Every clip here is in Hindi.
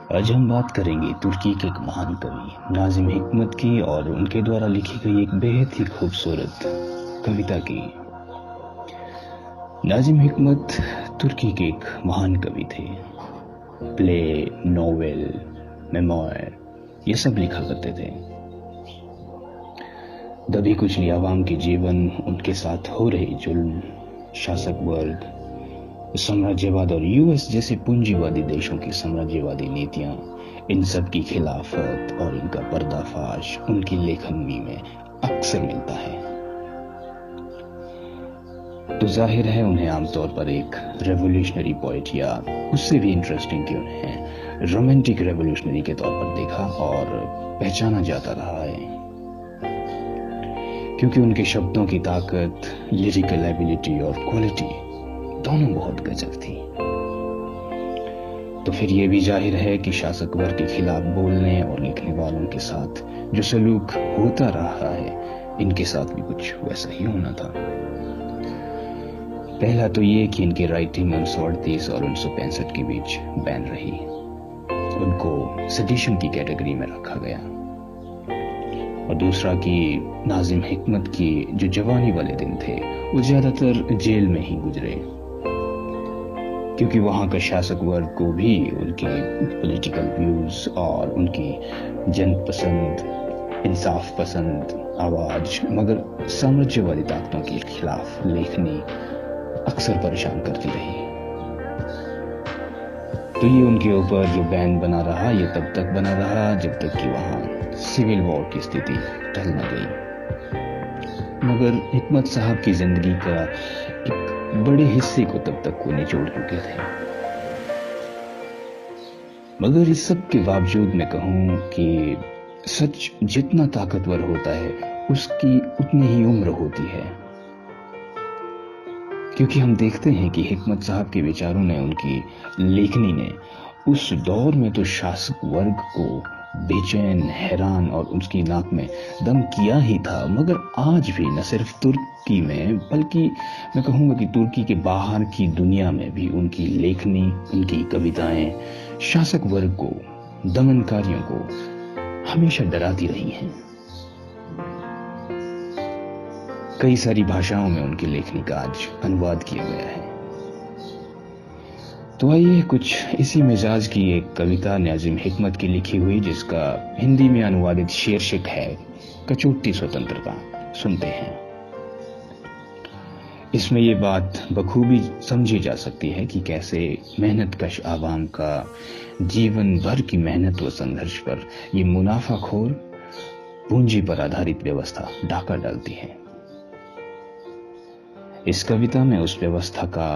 आज हम बात करेंगे तुर्की के एक महान कवि नाजिम हिकमत की और उनके द्वारा लिखी गई एक बेहद ही खूबसूरत कविता की। नाजिम हिकमत तुर्की के एक महान कवि थे। प्ले, नोवेल, मेमोयर ये सब लिखा करते थे। दबी कुचली आवाम के जीवन, उनके साथ हो रही जुल्म, शासक वर्ग, साम्राज्यवाद और यूएस जैसे पूंजीवादी देशों की साम्राज्यवादी नीतियां, इन सब की खिलाफत और इनका पर्दाफाश उनकी लेखनी में अक्सर मिलता है। तो जाहिर है उन्हें आमतौर पर एक रेवोल्यूशनरी पोएट या उससे भी इंटरेस्टिंग कि उन्हें रोमांटिक रेवोल्यूशनरी के तौर पर देखा और पहचाना जाता रहा है, क्योंकि उनके शब्दों की ताकत, लिरिकल एबिलिटी और क्वालिटी दोनों बहुत गजब थी। तो फिर यह भी जाहिर है कि शासक वर्ग के खिलाफ बोलने और लिखने वालों के साथ जो सलूक होता रहा है, इनके साथ भी कुछ वैसा ही होना था। पहला तो ये कि इनकी राइटिंग 1938 और 1965 के बीच बैन रही। उनको सेडिशन की कैटेगरी में रखा गया। और दूसरा कि नाजिम हिकमत की जो जवानी वाले दिन थे वो ज्यादातर जेल में ही गुजरे, क्योंकि वहां का शासक वर्ग को भी उनके पॉलिटिकल व्यूज और उनकी जनपसंद, इंसाफ पसंद आवाज मगर साम्राज्यवादी ताकतों के खिलाफ लेखनी अक्सर परेशान करती रही। तो ये उनके ऊपर जो बैन बना रहा, ये तब तक बना रहा जब तक कि वहां सिविल वॉर की स्थिति टल न गई। मगर हिकमत साहब की जिंदगी का एक बड़े हिस्से को तब तक वो निचोड़ चुके थे। मगर इस सब के बावजूद मैं कहूं कि सच जितना ताकतवर होता है उसकी उतनी ही उम्र होती है, क्योंकि हम देखते हैं कि हिकमत साहब के विचारों ने, उनकी लेखनी ने उस दौर में तो शासक वर्ग को बेचैन, हैरान और उसकी नाक में दम किया ही था, मगर आज भी न सिर्फ तुर्की में बल्कि मैं कहूंगा कि तुर्की के बाहर की दुनिया में भी उनकी लेखनी, उनकी कविताएं शासक वर्ग को, दमनकारियों को हमेशा डराती रही हैं। कई सारी भाषाओं में उनकी लेखनी का आज अनुवाद किया गया है। तो आइए कुछ इसी मिजाज की एक कविता नाजिम हिकमत की लिखी हुई, जिसका हिंदी में अनुवादित शीर्षक है कचोटी स्वतंत्रता, सुनते हैं। इसमें ये बात बखूबी समझी जा सकती है कि कैसे मेहनतकश आवाम का जीवन भर की मेहनत व संघर्ष पर ये मुनाफाखोर पूंजी पर आधारित व्यवस्था डाका डालती है। इस कविता में उस व्यवस्था का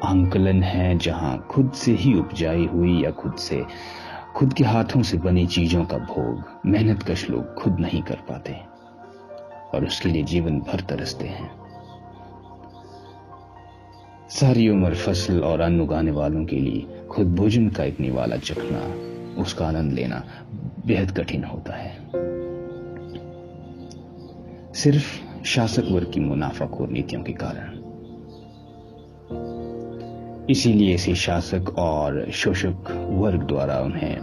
आंकलन है जहां खुद से ही उपजाई हुई या खुद के हाथों से बनी चीजों का भोग मेहनतकश लोग खुद नहीं कर पाते और उसके लिए जीवन भर तरसते हैं। सारी उम्र फसल और अन्न उगाने वालों के लिए खुद भोजन का एक निवाला चखना, उसका आनंद लेना बेहद कठिन होता है, सिर्फ शासक वर्ग की मुनाफाखोर नीतियों के कारण। इसीलिए इसे शासक और शोषक वर्ग द्वारा उन्हें,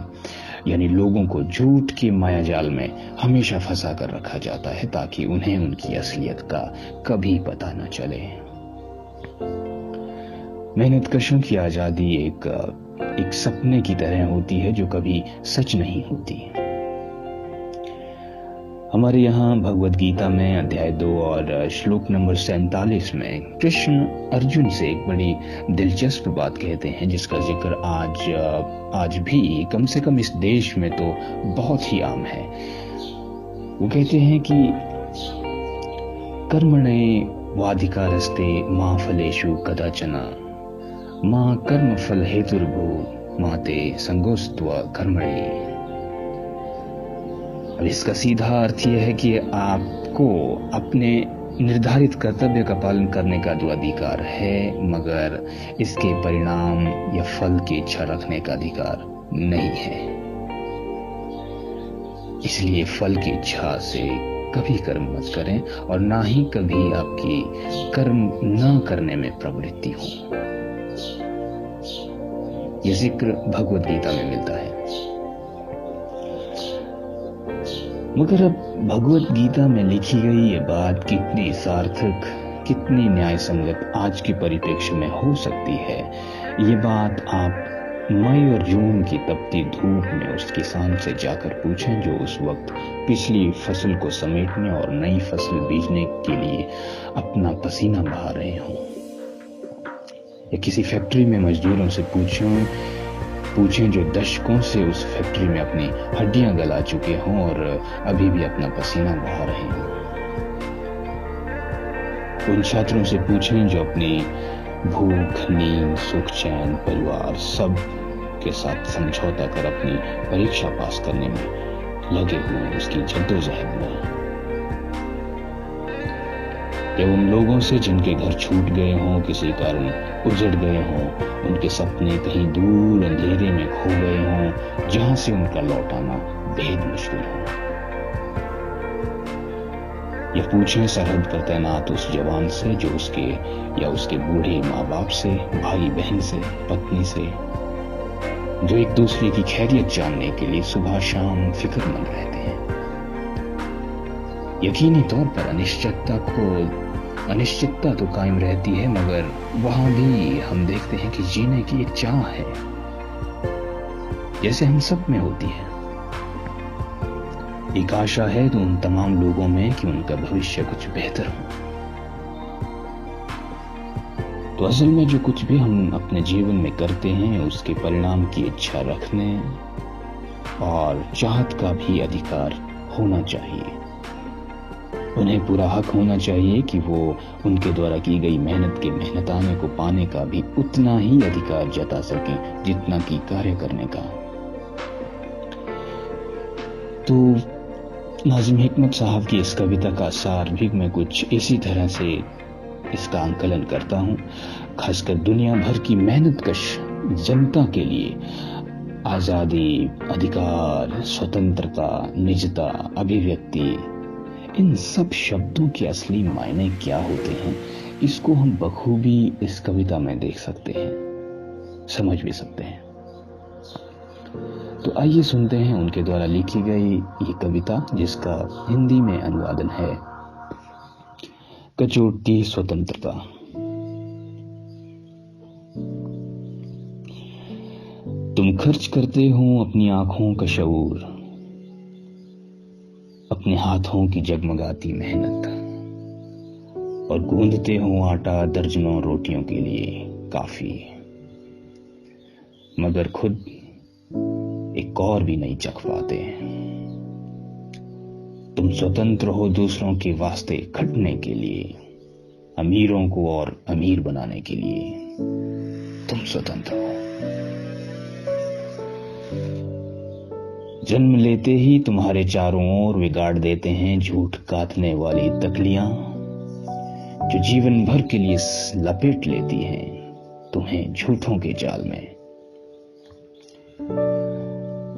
यानी लोगों को झूठ के मायाजाल में हमेशा फंसा कर रखा जाता है, ताकि उन्हें उनकी असलियत का कभी पता न चले। मेहनतकशों की आजादी एक सपने की तरह होती है जो कभी सच नहीं होती। हमारे यहाँ भगवद गीता में अध्याय 2 और श्लोक नंबर 47 में कृष्ण अर्जुन से एक बड़ी दिलचस्प बात कहते हैं, जिसका जिक्र आज भी कम से कम इस देश में तो बहुत ही आम है। वो कहते हैं कि कर्मणे वाधिकारस्ते मां फलेषु कदाचन मां कर्म फल हेतुर्भू माते संगोस्त्व कर्मणि। अब इसका सीधा अर्थ यह है कि आपको अपने निर्धारित कर्तव्य का पालन करने का तो अधिकार है, मगर इसके परिणाम या फल की इच्छा रखने का अधिकार नहीं है। इसलिए फल की इच्छा से कभी कर्म मत करें और ना ही कभी आपकी कर्म न करने में प्रवृत्ति हो। यह जिक्र भगवद गीता में मिलता है। मगर अब भगवत गीता में लिखी गई ये बात कितनी सार्थक, कितनी न्याय संगत आज के परिप्रेक्ष्य में हो सकती है, ये बात आप मई और जून की तपती धूप में उस किसान से जाकर पूछें जो उस वक्त पिछली फसल को समेटने और नई फसल बीजने के लिए अपना पसीना बहा रहे हों। या किसी फैक्ट्री में मजदूरों से पूछें जो दशकों से उस फैक्ट्री में अपनी हड्डियां गला चुके हों और अभी भी अपना पसीना बहा रहे हों। उन छात्रों से पूछें जो अपनी भूख, नींद, सुख, चैन, परिवार सब के साथ समझौता कर अपनी परीक्षा पास करने में लगे हुए उसकी जद्दोजहद में। या उन लोगों से जिनके घर छूट गए हों, किसी कारण उजड़ गए हों, उनके सपने कहीं दूर अंधेरे में खो गए हों, जहां से उनका लौटाना बेहद मुश्किल हो। या पूछें सरहद पर तैनात उस जवान से जो उसके बूढ़े माँ बाप से, भाई बहन से, पत्नी से, जो एक दूसरे की खैरियत जानने के लिए सुबह शाम फिक्रमंद रहते हैं। यकीनी तौर पर अनिश्चितता तो कायम रहती है, मगर वहां भी हम देखते हैं कि जीने की एक चाह है, जैसे हम सब में होती है। एक आशा है तो उन तमाम लोगों में कि उनका भविष्य कुछ बेहतर हो। तो असल में जो कुछ भी हम अपने जीवन में करते हैं उसके परिणाम की इच्छा रखने और चाहत का भी अधिकार होना चाहिए। उन्हें पूरा हक होना चाहिए कि वो उनके द्वारा की गई मेहनत के मेहनताने को पाने का भी उतना ही अधिकार जता सकें जितना कि कार्य करने का। तो नाज़िम हिकमत साहब की इस कविता का सार भी मैं कुछ इसी तरह से इसका आंकलन करता हूं। खासकर दुनिया भर की मेहनतकश जनता के लिए आजादी, अधिकार, स्वतंत्रता, निजता, अभिव्यक्ति, इन सब शब्दों के असली मायने क्या होते हैं, इसको हम बखूबी इस कविता में देख सकते हैं, समझ भी सकते हैं। तो आइए सुनते हैं उनके द्वारा लिखी गई ये कविता, जिसका हिंदी में अनुवादन है कचोट की स्वतंत्रता। तुम खर्च करते हो अपनी आंखों का शऊर, अपने हाथों की जगमगाती मेहनत, और गूंदते हो आटा दर्जनों रोटियों के लिए काफी, मगर खुद एक और भी नहीं चख पाते। तुम स्वतंत्र हो दूसरों के वास्ते खटने के लिए, अमीरों को और अमीर बनाने के लिए तुम स्वतंत्र हो। जन्म लेते ही तुम्हारे चारों ओर बिगाड़ देते हैं झूठ काटने वाली तकलियां, जो जीवन भर के लिए लपेट लेती हैं तुम्हें झूठों के जाल में।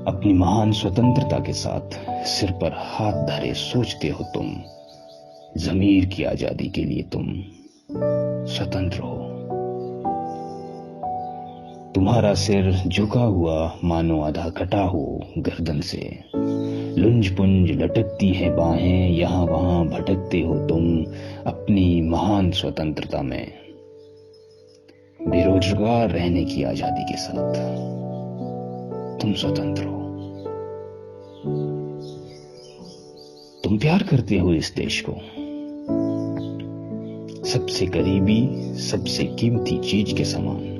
अपनी महान स्वतंत्रता के साथ सिर पर हाथ धरे सोचते हो तुम, ज़मीर की आजादी के लिए तुम स्वतंत्र हो। तुम्हारा सिर झुका हुआ मानो आधा कटा हो गर्दन से, लुंज पुंज लटकती है बाहें, यहां वहां भटकते हो तुम अपनी महान स्वतंत्रता में, बेरोजगार रहने की आजादी के साथ तुम स्वतंत्र हो। तुम प्यार करते हो इस देश को, सबसे करीबी, सबसे कीमती चीज के समान,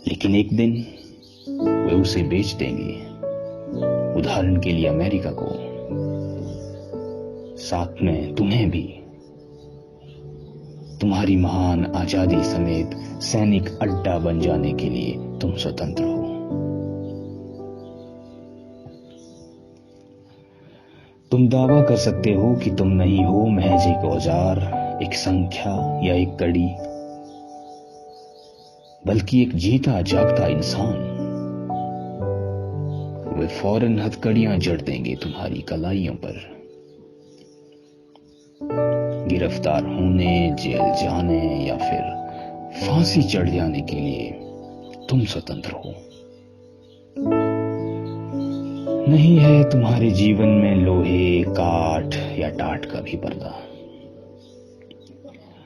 लेकिन एक दिन वे उसे बेच देंगे, उदाहरण के लिए अमेरिका को, साथ में तुम्हें भी। तुम्हारी महान आजादी समेत सैनिक अड्डा बन जाने के लिए तुम स्वतंत्र हो। तुम दावा कर सकते हो कि तुम नहीं हो महज एक औजार, एक संख्या या एक कड़ी, बल्कि एक जीता जागता इंसान। वे फौरन हथकड़ियां जड़ देंगे तुम्हारी कलाइयों पर। गिरफ्तार होने, जेल जाने या फिर फांसी चढ़ जाने के लिए तुम स्वतंत्र हो। नहीं है तुम्हारे जीवन में लोहे, काठ या टाट का भी पर्दा।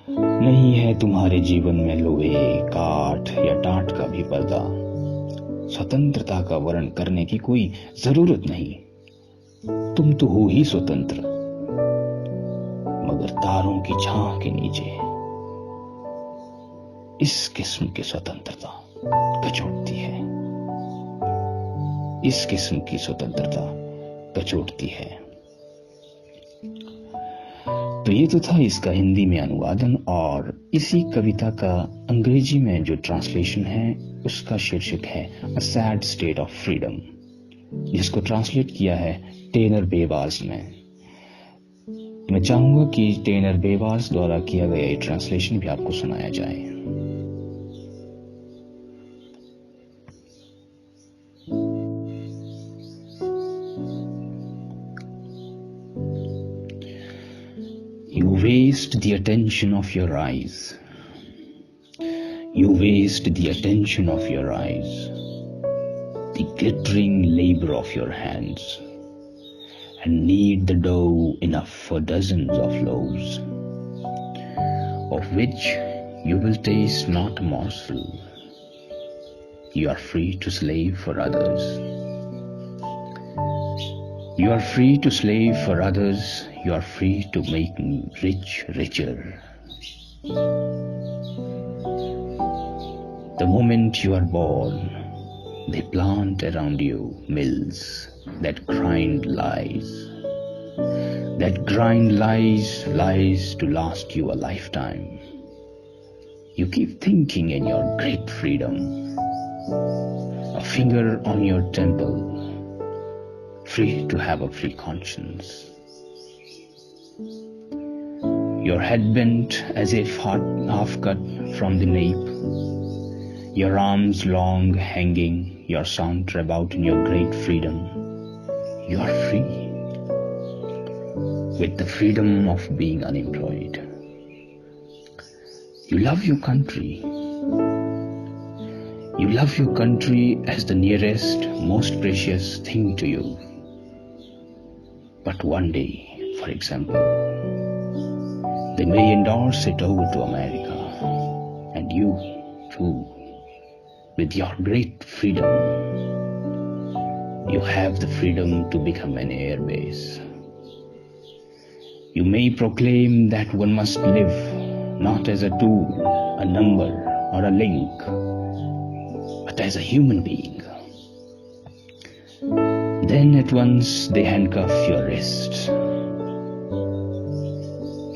नहीं है तुम्हारे जीवन में लोहे, काठ या टाट का भी पर्दा। स्वतंत्रता का वर्णन करने की कोई जरूरत नहीं, तुम तो हो ही स्वतंत्र, मगर तारों की छांव के नीचे इस किस्म की स्वतंत्रता कचोटती है, इस किस्म की स्वतंत्रता कचोटती है। तो ये तो था इसका हिंदी में अनुवादन, और इसी कविता का अंग्रेजी में जो ट्रांसलेशन है उसका शीर्षक है a sad state of freedom, जिसको ट्रांसलेट किया है टेनर बेवार्स ने। मैं चाहूंगा कि टेनर बेवार्स द्वारा किया गया ये ट्रांसलेशन भी आपको सुनाया जाए। You waste the attention of your eyes. You waste the attention of your eyes, the glittering labor of your hands, and knead the dough enough for dozens of loaves, of which you will taste not a morsel. You are free to slave for others. You are free to slave for others. You are free to make me rich richer. The moment you are born, they plant around you mills that grind lies. That grind lies to last you a lifetime. You keep thinking in your great freedom, a finger on your temple, free to have a free conscience. Your head bent as if half cut from the nape, your arms long hanging, your sound about in your great freedom. You are free, with the freedom of being unemployed. You love your country. You love your country as the nearest, most precious thing to you. But one day, for example, they may endorse it over to America, and you, too, with your great freedom, you have the freedom to become an air base. You may proclaim that one must live not as a tool, a number, or a link, but as a human being. Then at once they handcuff your wrists.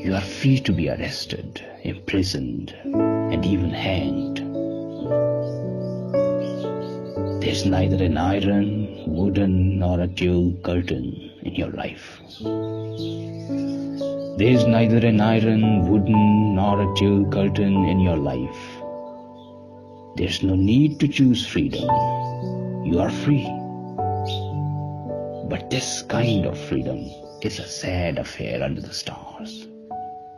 You are free to be arrested, imprisoned, and even hanged. There's neither an iron, wooden, nor a tule curtain in your life. There's neither an iron, wooden, nor a tule curtain in your life. There's no need to choose freedom. You are free. But this kind of freedom is a sad affair under the stars.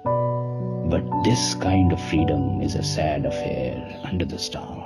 But this kind of freedom is a sad affair under the stars.